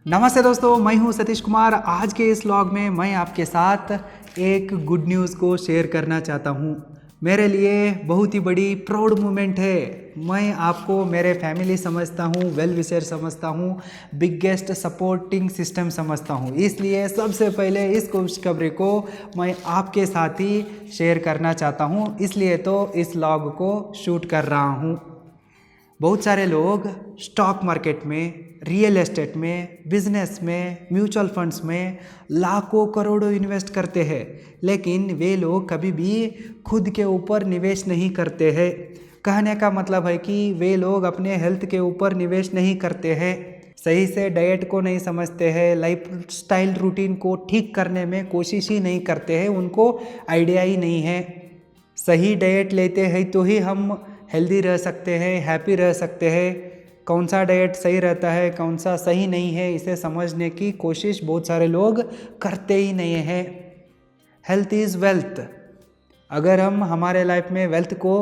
नमस्ते दोस्तों, मैं हूं सतीश कुमार। आज के इस व्लॉग में मैं आपके साथ एक गुड न्यूज़ को शेयर करना चाहता हूं। मेरे लिए बहुत ही बड़ी प्राउड मोमेंट है। मैं आपको मेरे फैमिली समझता हूं, वेल विशर समझता हूं, बिगेस्ट सपोर्टिंग सिस्टम समझता हूं। इसलिए सबसे पहले इस खुशखबरी को मैं आपके साथ ही शेयर करना चाहता हूं, इसलिए तो इस व्लॉग को शूट कर रहा हूं। बहुत सारे लोग स्टॉक मार्केट में, रियल एस्टेट में, बिजनेस में, म्यूचुअल फंड्स में लाखों करोड़ों इन्वेस्ट करते हैं, लेकिन वे लोग कभी भी खुद के ऊपर निवेश नहीं करते हैं। कहने का मतलब है कि वे लोग अपने हेल्थ के ऊपर निवेश नहीं करते हैं, सही से डाइट को नहीं समझते हैं, लाइफ स्टाइल रूटीन को ठीक करने में कोशिश ही नहीं करते हैं, उनको आइडिया ही नहीं है। सही डाइट लेते हैं तो ही हम हेल्दी रह सकते हैं, हैप्पी रह सकते हैं। कौन सा डाइट सही रहता है, कौन सा सही नहीं है, इसे समझने की कोशिश बहुत सारे लोग करते ही नहीं हैं। Health is wealth. अगर हम हमारे लाइफ में वेल्थ को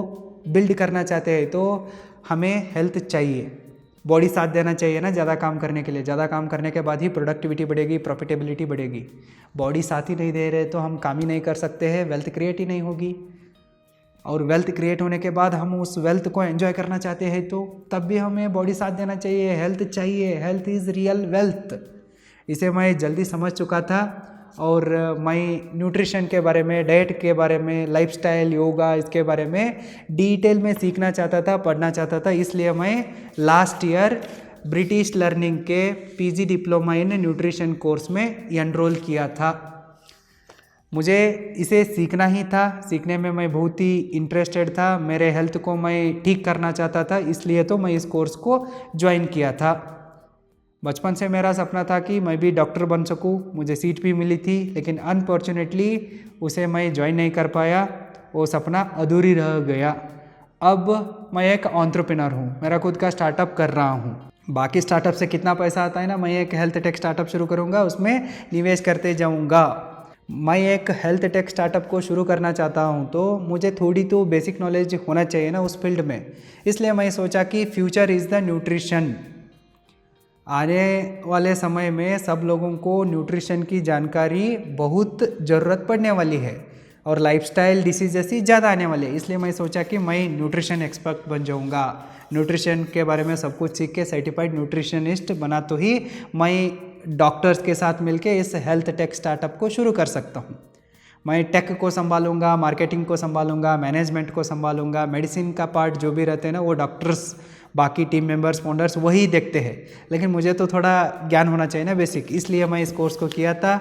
बिल्ड करना चाहते हैं तो हमें हेल्थ चाहिए, बॉडी साथ देना चाहिए ना ज़्यादा काम करने के लिए। ज़्यादा काम करने के बाद ही प्रोडक्टिविटी बढ़ेगी, प्रॉफिटेबिलिटी बढ़ेगी। बॉडी साथ ही नहीं दे रहे तो हम काम ही नहीं कर सकते हैं, वेल्थ क्रिएट ही नहीं होगी। और वेल्थ क्रिएट होने के बाद हम उस वेल्थ को एंजॉय करना चाहते हैं तो तब भी हमें बॉडी साथ देना चाहिए, हेल्थ चाहिए। Health is real wealth. इसे मैं जल्दी समझ चुका था और मैं न्यूट्रिशन के बारे में, डाइट के बारे में, लाइफस्टाइल, योगा, इसके बारे में डिटेल में सीखना चाहता था, पढ़ना चाहता था। इसलिए मैं लास्ट ईयर ब्रिटिश लर्निंग के PG diploma in nutrition course में एनरोल किया था। मुझे इसे सीखना ही था, सीखने में मैं बहुत ही इंटरेस्टेड था। मेरे हेल्थ को मैं ठीक करना चाहता था, इसलिए तो मैं इस कोर्स को ज्वाइन किया था। बचपन से मेरा सपना था कि मैं भी डॉक्टर बन सकूं। मुझे सीट भी मिली थी, लेकिन अनफॉर्चुनेटली उसे मैं ज्वाइन नहीं कर पाया, वो सपना अधूरी रह गया। अब मैं एक एंटरप्रेन्योर हूँ, मेरा खुद का स्टार्टअप कर रहा हूँ। बाकी स्टार्टअप से कितना पैसा आता है ना, मैं एक हेल्थ टेक स्टार्टअप शुरू करूँगा, उसमें निवेश करते जाऊँगा। मैं एक हेल्थ टेक स्टार्टअप को शुरू करना चाहता हूं तो मुझे थोड़ी तो बेसिक नॉलेज होना चाहिए ना उस फील्ड में। इसलिए मैं सोचा कि फ्यूचर इज़ द न्यूट्रिशन। आने वाले समय में सब लोगों को न्यूट्रिशन की जानकारी बहुत ज़रूरत पड़ने वाली है और लाइफस्टाइल डिसीजेस ही ज़्यादा आने वाले हैं। इसलिए मैं सोचा कि मैं न्यूट्रिशन एक्सपर्ट बन जाऊंगा। न्यूट्रिशन के बारे में सब कुछ सीख के सर्टिफाइड न्यूट्रिशनिस्ट बना तो ही मैं डॉक्टर्स के साथ मिलके इस हेल्थ टेक स्टार्टअप को शुरू कर सकता हूँ। मैं टेक को संभालूंगा, मार्केटिंग को संभालूंगा, मैनेजमेंट को संभालूंगा, मेडिसिन का पार्ट जो भी रहते हैं ना वो डॉक्टर्स, बाकी टीम मेंबर्स, फाउंडर्स वही देखते हैं। लेकिन मुझे तो थोड़ा ज्ञान होना चाहिए ना बेसिक, इसलिए मैं इस कोर्स को किया था।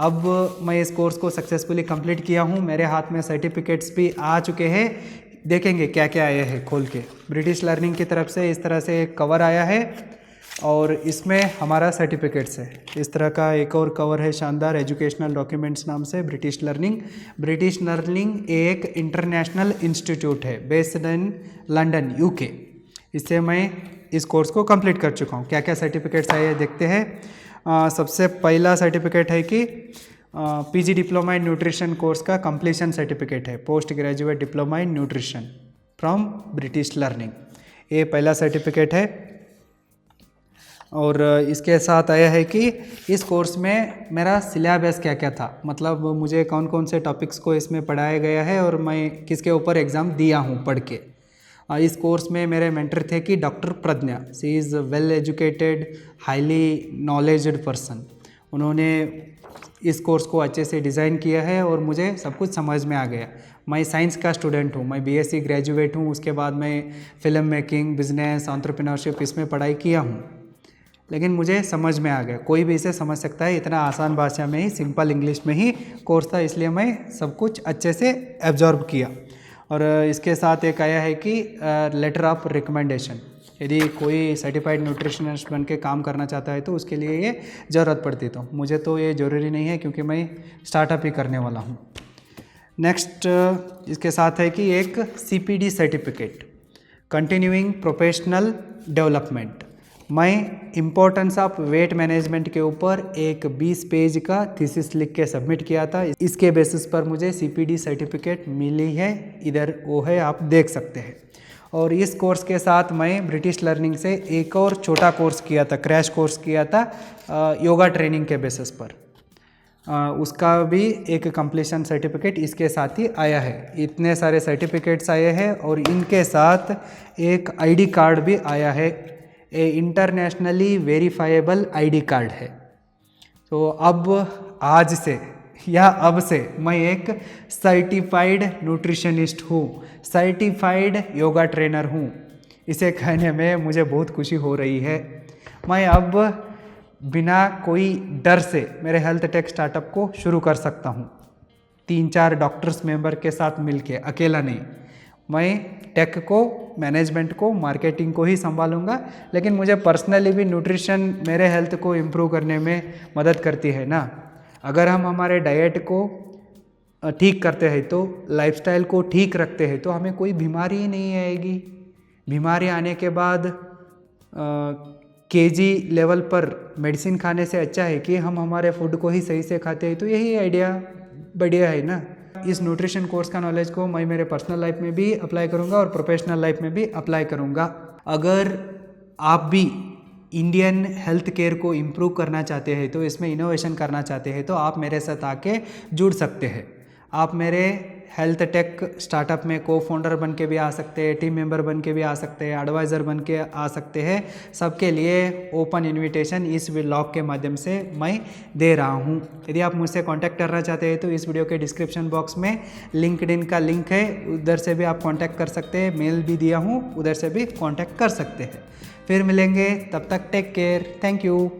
अब मैं इस कोर्स को सक्सेसफुली कंप्लीट किया हूँ। मेरे हाथ में सर्टिफिकेट्स भी आ चुके हैं। देखेंगे क्या क्या आया है खोल के। ब्रिटिश लर्निंग की तरफ से इस तरह से एक कवर आया है और इसमें हमारा सर्टिफिकेट्स है। इस तरह का एक और कवर है शानदार, एजुकेशनल डॉक्यूमेंट्स नाम से ब्रिटिश लर्निंग। ब्रिटिश लर्निंग एक इंटरनेशनल इंस्टीट्यूट है बेस्ड इन लंदन, यूके। इससे मैं इस कोर्स को कंप्लीट कर चुका हूँ। क्या क्या सर्टिफिकेट्स आए हैं देखते हैं। सबसे पहला सर्टिफिकेट है कि PG diploma in nutrition course का कंप्लीशन सर्टिफिकेट है, post graduate diploma in nutrition from British learning. ये पहला सर्टिफिकेट है। और इसके साथ आया है कि इस कोर्स में मेरा सिलेबस क्या क्या था, मतलब मुझे कौन कौन से टॉपिक्स को इसमें पढ़ाया गया है और मैं किसके ऊपर एग्ज़ाम दिया हूँ पढ़ के। इस कोर्स में मेरे मेंटर थे कि doctor Pragya. She is well educated, highly knowledged person. उन्होंने इस कोर्स को अच्छे से डिज़ाइन किया है और मुझे सब कुछ समझ में आ गया। मैं साइंस का स्टूडेंट हूँ, मैं बीएससी ग्रेजुएट हूँ। उसके बाद मैं फिल्म मेकिंग, बिजनेस, एंटरप्रेन्योरशिप इसमें पढ़ाई किया हूँ, लेकिन मुझे समझ में आ गया। कोई भी इसे समझ सकता है, इतना आसान भाषा में ही, सिंपल इंग्लिश में ही कोर्स था, इसलिए मैं सब कुछ अच्छे से एब्जॉर्ब किया। और इसके साथ एक आया है कि लेटर ऑफ रिकमेंडेशन। यदि कोई सर्टिफाइड न्यूट्रिशनिस्ट बन के काम करना चाहता है तो उसके लिए ये ज़रूरत पड़ती। तो मुझे तो ये ज़रूरी नहीं है क्योंकि मैं स्टार्टअप ही करने वाला हूँ। नेक्स्ट इसके साथ है कि एक CPD certificate, continuing professional development. मैं इम्पोर्टेंस ऑफ वेट मैनेजमेंट के ऊपर एक 20 पेज का थीसिस लिख के सबमिट किया था। इसके बेसिस पर मुझे CPD सर्टिफिकेट मिली है, इधर वो है, आप देख सकते हैं। और इस कोर्स के साथ मैं ब्रिटिश लर्निंग से एक और छोटा कोर्स किया था, क्रैश कोर्स किया था योगा ट्रेनिंग के बेसिस पर। उसका भी एक कंप्लीशन सर्टिफिकेट इसके साथ ही आया है। इतने सारे सर्टिफिकेट्स आए हैं और इनके साथ एक आईडी कार्ड भी आया है, ए इंटरनेशनली वेरीफाइबल आईडी कार्ड है। तो अब आज से या अब से मैं एक सर्टिफाइड न्यूट्रिशनिस्ट हूँ, सर्टिफाइड योगा ट्रेनर हूँ। इसे कहने में मुझे बहुत खुशी हो रही है। मैं अब बिना कोई डर से मेरे हेल्थ टेक स्टार्टअप को शुरू कर सकता हूँ, 3-4 डॉक्टर्स मेंबर के साथ मिलके, अकेला नहीं। मैं टेक को, मैनेजमेंट को, मार्केटिंग को ही संभालूंगा, लेकिन मुझे पर्सनली भी न्यूट्रिशन मेरे हेल्थ को इम्प्रूव करने में मदद करती है ना। अगर हम हमारे डाइट को ठीक करते हैं तो, लाइफस्टाइल को ठीक रखते हैं तो हमें कोई बीमारी ही नहीं आएगी। बीमारी आने के बाद केजी लेवल पर मेडिसिन खाने से अच्छा है कि हम हमारे फूड को ही सही से खाते हैं। तो यही आइडिया बढ़िया है ना। इस न्यूट्रिशन कोर्स का नॉलेज को मैं मेरे पर्सनल लाइफ में भी अप्लाई करूँगा और प्रोफेशनल लाइफ में भी अप्लाई करूँगा। अगर आप भी इंडियन हेल्थ केयर को इम्प्रूव करना चाहते हैं, तो इसमें इनोवेशन करना चाहते हैं, तो आप मेरे साथ आके जुड़ सकते हैं। आप मेरे हेल्थ टेक स्टार्टअप में को फाउंडर बन के भी आ सकते हैं, टीम मेंबर बन के भी आ सकते हैं, एडवाइज़र बन के आ सकते हैं। सबके लिए ओपन इनविटेशन इस व्लॉग के माध्यम से मैं दे रहा हूँ। यदि आप मुझसे कांटेक्ट करना चाहते हैं तो इस वीडियो के डिस्क्रिप्शन बॉक्स में लिंक्डइन का लिंक है, उधर से भी आप कांटेक्ट कर सकते हैं। मेल भी दिया हूँ, उधर से भी कांटेक्ट कर सकते हैं। फिर मिलेंगे, तब तक टेक केयर, थैंक यू।